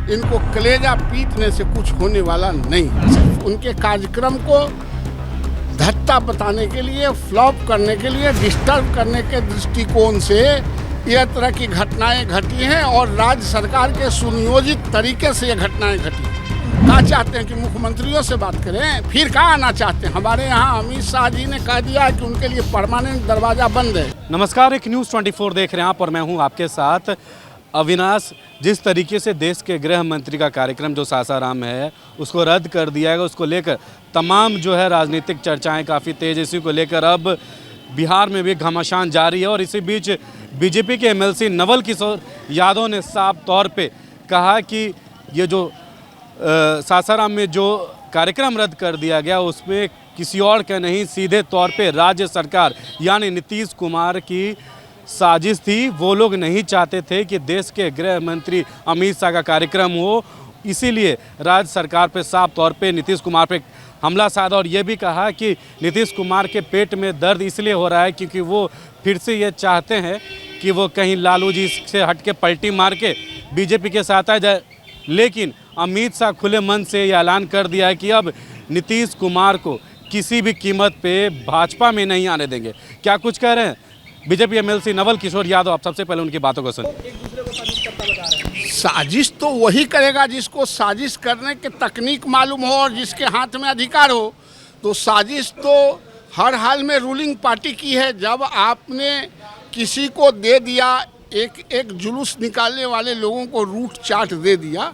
इनको कलेजा पीटने से कुछ होने वाला नहीं। सिर्फ उनके कार्यक्रम को धत्ता बताने के लिए, फ्लॉप करने के लिए, डिस्टर्ब करने के दृष्टिकोण से यह तरह की घटनाएं घटी हैं और राज्य सरकार के सुनियोजित तरीके से ये घटनाएं घटी। कहा चाहते हैं कि मुख्यमंत्रियों से बात करें, फिर कहाँ आना चाहते हैं? हमारे यहाँ अमित शाह जी ने कह दिया है कि उनके लिए परमानेंट दरवाजा बंद है। नमस्कार, एक न्यूज़ 24 देख रहे हैं आप और मैं हूँ आपके साथ अविनाश। जिस तरीके से देश के गृह मंत्री का कार्यक्रम जो सासाराम है उसको रद्द कर दिया है, उसको लेकर तमाम जो है राजनीतिक चर्चाएं काफ़ी तेज़, इसी को लेकर अब बिहार में भी घमासान जारी है। और इसी बीच बीजेपी के एमएलसी नवल किशोर यादव ने साफ तौर पे कहा कि ये जो सासाराम में जो कार्यक्रम रद्द कर दिया गया उसमें किसी और का नहीं, सीधे तौर पे राज्य सरकार यानी नीतीश कुमार की साजिश थी। वो लोग नहीं चाहते थे कि देश के गृह मंत्री अमित शाह का कार्यक्रम हो, इसीलिए राज्य सरकार पे साफ तौर पे नीतीश कुमार पे हमला साधा। और ये भी कहा कि नीतीश कुमार के पेट में दर्द इसलिए हो रहा है क्योंकि वो फिर से ये चाहते हैं कि वो कहीं लालू जी से हट के पलटी मार के बीजेपी के साथ आ जाए। लेकिन अमित शाह खुले मन से ये ऐलान कर दिया है कि अब नीतीश कुमार को किसी भी कीमत पे भाजपा में नहीं आने देंगे। क्या कुछ कह रहे हैं बीजेपी एमएलसी नवल किशोर यादव? आप सबसे पहले उनकी बातों को सुनिए। साजिश तो वही करेगा जिसको साजिश करने की तकनीक मालूम हो और जिसके हाथ में अधिकार हो। तो साजिश तो हर हाल में रूलिंग पार्टी की है। जब आपने किसी को दे दिया, एक जुलूस निकालने वाले लोगों को रूट चार्ट दे दिया,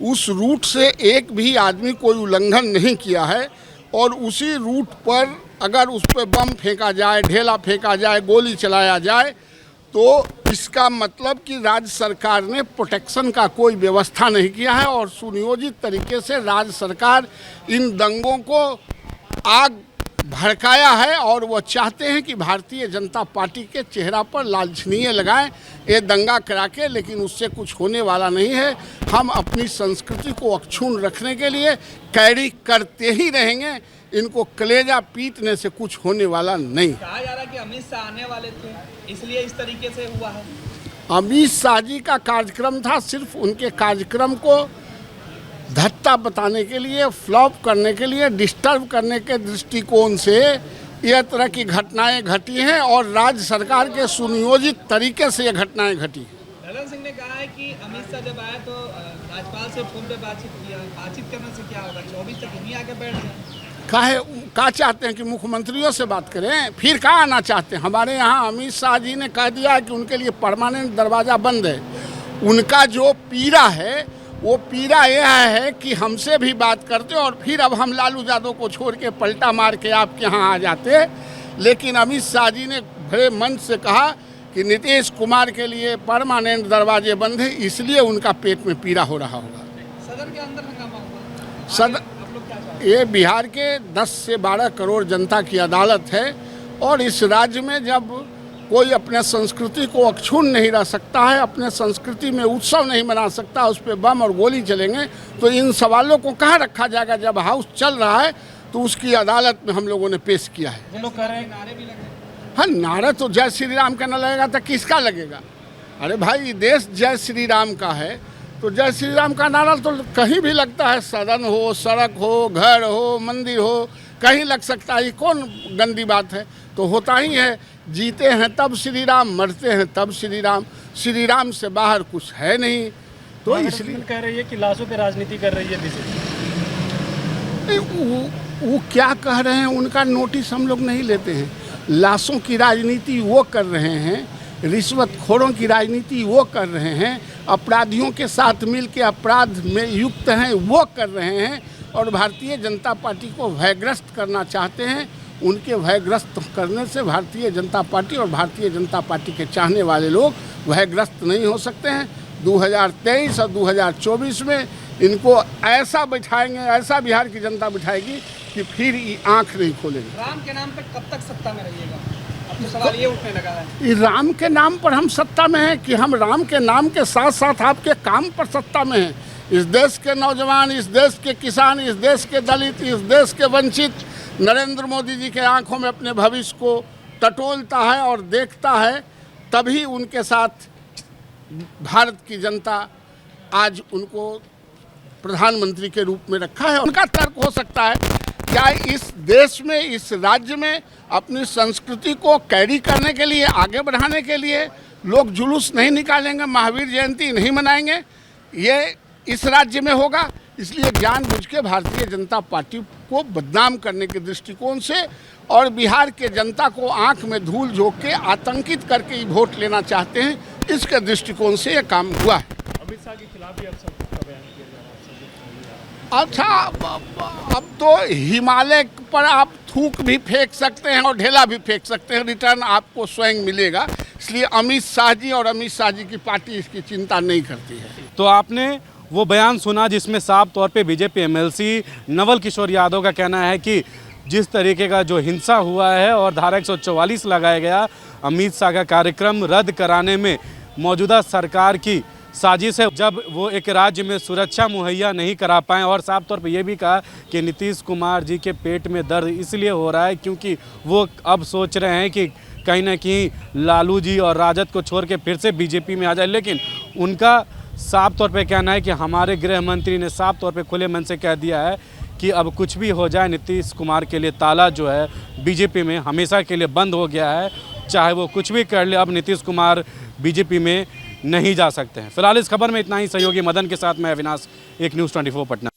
उस रूट से एक भी आदमी कोई उल्लंघन नहीं किया है और उसी रूट पर अगर उस पर बम फेंका जाए, ढेला फेंका जाए, गोली चलाया जाए, तो इसका मतलब कि राज्य सरकार ने प्रोटेक्शन का कोई व्यवस्था नहीं किया है और सुनियोजित तरीके से राज्य सरकार इन दंगों को आग भड़काया है और वो चाहते हैं कि भारतीय जनता पार्टी के चेहरा पर लालछनीय लगाएं ये दंगा करा के। लेकिन उससे कुछ होने वाला नहीं है। हम अपनी संस्कृति को अक्षुण्ण रखने के लिए कैरी करते ही रहेंगे। इनको कलेजा पीटने से कुछ होने वाला नहीं। कहा जा रहा है कि अमित शाह आने वाले थे, इसलिए इस तरीके से हुआ है। अमित शाह जी का कार्यक्रम था, सिर्फ उनके कार्यक्रम को धत्ता बताने के लिए, फ्लॉप करने के लिए, डिस्टर्ब करने के दृष्टिकोण से यह तरह की घटनाएं घटी हैं और राज्य सरकार के सुनियोजित तरीके से ये घटनाएं घटी। ललन सिंह ने कहा है कि अमित शाह जब आए तो राज्यपाल से फोन पे बातचीत किया। बातचीत करने से क्या होगा? 24 तक यहीं आके बैठ जाए। कहा चाहते हैं कि मुख्यमंत्रियों से बात करें, फिर कहाँ आना चाहते हैं? हमारे यहाँ अमित शाह जी ने कह दिया है कि उनके लिए परमानेंट दरवाजा बंद है। उनका जो पीड़ा है वो पीड़ा यह है कि हमसे भी बात करते और फिर अब हम लालू यादव को छोड़ के पलटा मार के आपके यहाँ आ जाते। लेकिन अमित शाह जी ने बड़े मन से कहा कि नीतीश कुमार के लिए परमानेंट दरवाजे बंद है, इसलिए उनका पेट में पीड़ा हो रहा होगा। सदन के अंदर हंगामा हुआ। सदन ये बिहार के 10 से 12 करोड़ जनता की अदालत है और इस राज्य में जब कोई अपने संस्कृति को अक्षुण्ण नहीं रह सकता है, अपने संस्कृति में उत्सव नहीं मना सकता, उस पर बम और गोली चलेंगे, तो इन सवालों को कहाँ रखा जाएगा? जब हाउस चल रहा है तो उसकी अदालत में हम लोगों ने पेश किया है। वो लोग कह रहे हैं नारे भी लगे। हाँ, नारा तो जय श्री राम का न लगेगा तो किसका लगेगा? अरे भाई, देश जय श्री राम का है तो जय श्री राम का नारा तो कहीं भी लगता है। सदन हो, सड़क हो, घर हो, मंदिर हो, कहीं लग सकता है। ये कौन गंदी बात है? तो होता ही है। जीते हैं तब श्री राम, मरते हैं तब श्री राम। श्री राम से बाहर कुछ है नहीं। तो इसलिए कह रही है कि लाशों पे राजनीति कर रही है बीजेपी। वो क्या कह रहे हैं उनका नोटिस हम लोग नहीं लेते हैं। लाशों की राजनीति वो कर रहे हैं, रिश्वतखोरों की राजनीति वो कर रहे हैं, अपराधियों के साथ मिल के अपराध में युक्त हैं वो कर रहे हैं और भारतीय जनता पार्टी को भयग्रस्त करना चाहते हैं। उनके भयग्रस्त करने से भारतीय जनता पार्टी और भारतीय जनता पार्टी के चाहने वाले लोग भयग्रस्त नहीं हो सकते हैं। 2023 और 2024 में इनको ऐसा बैठाएंगे, ऐसा बिहार की जनता बिठाएगी कि फिर आंख नहीं खोलेगी। राम के नाम पे कब तक सत्ता में रहिएगा? अब तो सवाल ये उठने लगा है। राम के नाम पर हम सत्ता में हैं कि हम राम के नाम के साथ साथ आपके काम पर सत्ता में हैं। इस देश के नौजवान, इस देश के किसान, इस देश के दलित, इस देश के वंचित नरेंद्र मोदी जी के आंखों में अपने भविष्य को टटोलता है और देखता है, तभी उनके साथ भारत की जनता आज उनको प्रधानमंत्री के रूप में रखा है। उनका तर्क हो सकता है क्या इस देश में, इस राज्य में अपनी संस्कृति को कैरी करने के लिए, आगे बढ़ाने के लिए लोग जुलूस नहीं निकालेंगे, महावीर जयंती नहीं मनाएंगे, ये इस राज्य में होगा। इसलिए जानबूझ के भारतीय जनता पार्टी को बदनाम करने के दृष्टिकोण से और बिहार के जनता को आंख में धूल झोंक के आतंकित करके ही वोट लेना चाहते हैं, इसके दृष्टिकोण से ये काम हुआ है। अमित शाह के खिलाफ भी अक्सर बयान किया जा रहा है। अच्छा, अब तो हिमालय पर आप थूक भी फेंक सकते हैं और ढेला भी फेंक सकते हैं, रिटर्न आपको स्वयं मिलेगा। इसलिए अमित शाह जी और अमित शाह जी की पार्टी इसकी चिंता नहीं करती है। तो आपने वो बयान सुना जिसमें साफ तौर पे बीजेपी एमएलसी नवल किशोर यादव का कहना है कि जिस तरीके का जो हिंसा हुआ है और धारा 144 लगाया गया, अमित शाह का कार्यक्रम रद्द कराने में मौजूदा सरकार की साजिश है। जब वो एक राज्य में सुरक्षा मुहैया नहीं करा पाए और साफ तौर पे ये भी कहा कि नीतीश कुमार जी के पेट में दर्द इसलिए हो रहा है क्योंकि वो अब सोच रहे हैं कि कहीं ना कहीं लालू जी और राजद को छोड़ के फिर से बीजेपी में आ जाए। लेकिन उनका साफ तौर पे कहना है कि हमारे गृह मंत्री ने साफ तौर पे खुले मन से कह दिया है कि अब कुछ भी हो जाए, नीतीश कुमार के लिए ताला जो है बीजेपी में हमेशा के लिए बंद हो गया है। चाहे वो कुछ भी कर ले, अब नीतीश कुमार बीजेपी में नहीं जा सकते हैं। फिलहाल इस खबर में इतना ही। सहयोगी मदन के साथ मैं अविनाश, एक न्यूज़ 24 पटना।